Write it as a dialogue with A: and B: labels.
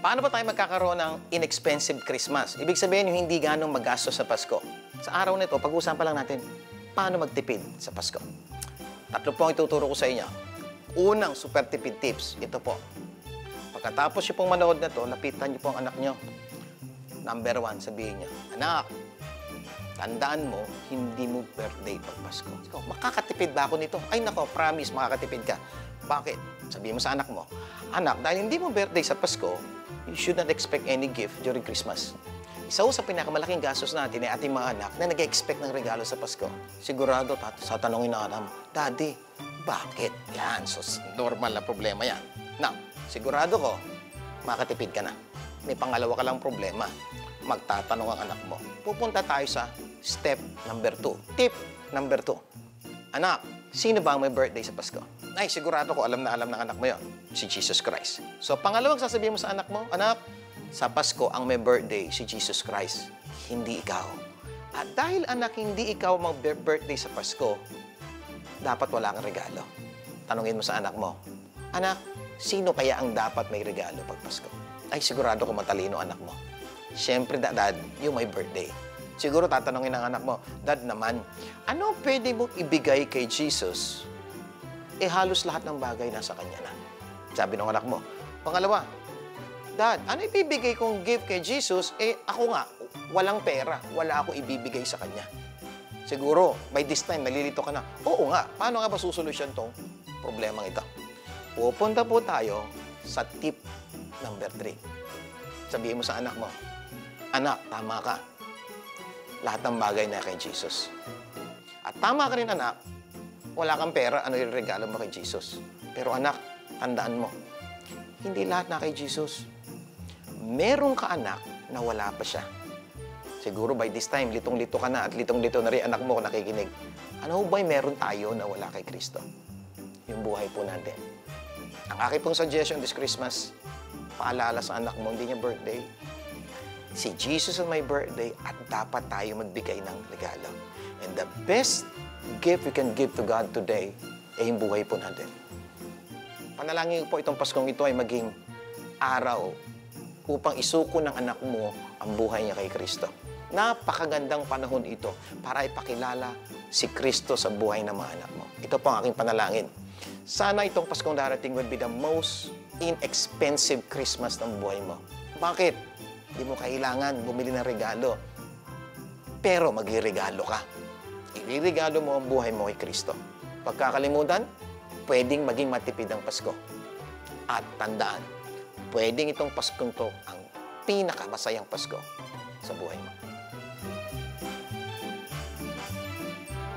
A: Paano ba tayo magkakaroon ng inexpensive Christmas? Ibig sabihin yung hindi ganong magastos sa Pasko. Sa araw nito, pag-usapan lang natin paano magtipid sa Pasko. Tatlo po ang ituturo ko sa inyo. Unang super tipid tips, ito po. Pagkatapos niyo pong manood na to, lapitan niyo po ang anak niyo. Number 1, sabihin niyo, "Anak, tandaan mo, hindi mo birthday pag Pasko." Ikaw, makakatipid ba ako nito? Ay nako, promise, makakatipid ka. Bakit? Sabihin mo sa anak mo, "Anak, dahil hindi mo birthday sa Pasko, you should not expect any gift during Christmas." Isa sa pinakamalaking gastos natin ay ating mga anak na nag-expect ng regalo sa Pasko. Sigurado, sa tanongin ng anak mo, "Daddy, bakit?" Yan, so normal na problema yan. Now, sigurado ko, makatipid ka na. May pangalawa ka lang problema. Magtatanong ang anak mo. Pupunta tayo sa step number 2. Tip number 2. Anak, sino ba ang may birthday sa Pasko? Ay, sigurado ko alam na alam ng anak mo yon, si Jesus Christ. So, pangalawang sasabihin mo sa anak mo, "Anak, sa Pasko ang may birthday si Jesus Christ, hindi ikaw." At dahil anak, hindi ikaw mag-birthday sa Pasko, dapat wala kang regalo. Tanungin mo sa anak mo, "Anak, sino kaya ang dapat may regalo pag Pasko?" Ay, sigurado ko matalino anak mo. Siyempre, Dad, yung may birthday. Siguro tatanungin ng anak mo, "Dad naman, ano pwede mong ibigay kay Jesus?" Halos lahat ng bagay nasa kanya na. Sabi ng anak mo. Pangalawa, "Dad, ano ibibigay kong gift kay Jesus? Ako nga, walang pera. Wala ako ibibigay sa kanya." Siguro, by this time, nalilito ka na. Oo nga, paano nga ba susolusyon tong problemang ito? Pupunta po tayo sa tip number 3. Sabihin mo sa anak mo, "Anak, tama ka. Lahat ng bagay na kay Jesus." At tama ka rin, anak. Wala kang pera, ano yung regalo mo kay Jesus? Pero anak, tandaan mo, hindi lahat na kay Jesus. Meron ka anak na wala pa siya. Siguro by this time, litong-lito ka na at litong-lito na rin anak mo kung nakikinig. Ano ba'y meron tayo na wala kay Kristo? Yung buhay po natin. Ang aking pong suggestion this Christmas, paalala sa anak mo, hindi niya birthday. Si Jesus ang may birthday at dapat tayo magbigay ng regalo. And the best gift we can give to God today ay yung buhay po natin. Panalangin po itong Paskong ito ay maging araw upang isuko ng anak mo ang buhay niya kay Kristo. Napakagandang panahon ito para ipakilala si Kristo sa buhay ng mga anak mo. Ito po ang aking panalangin. Sana itong Paskong darating will be the most inexpensive Christmas ng buhay mo. Bakit? Hindi mo kailangan bumili ng regalo. Pero magre-regalo ka. Iririgalo mo ang buhay mo kay Kristo. Pagkakalimutan, pwedeng maging matipid ang Pasko. At tandaan, pwedeng itong Paskong to ang pinakamasayang Pasko sa buhay mo.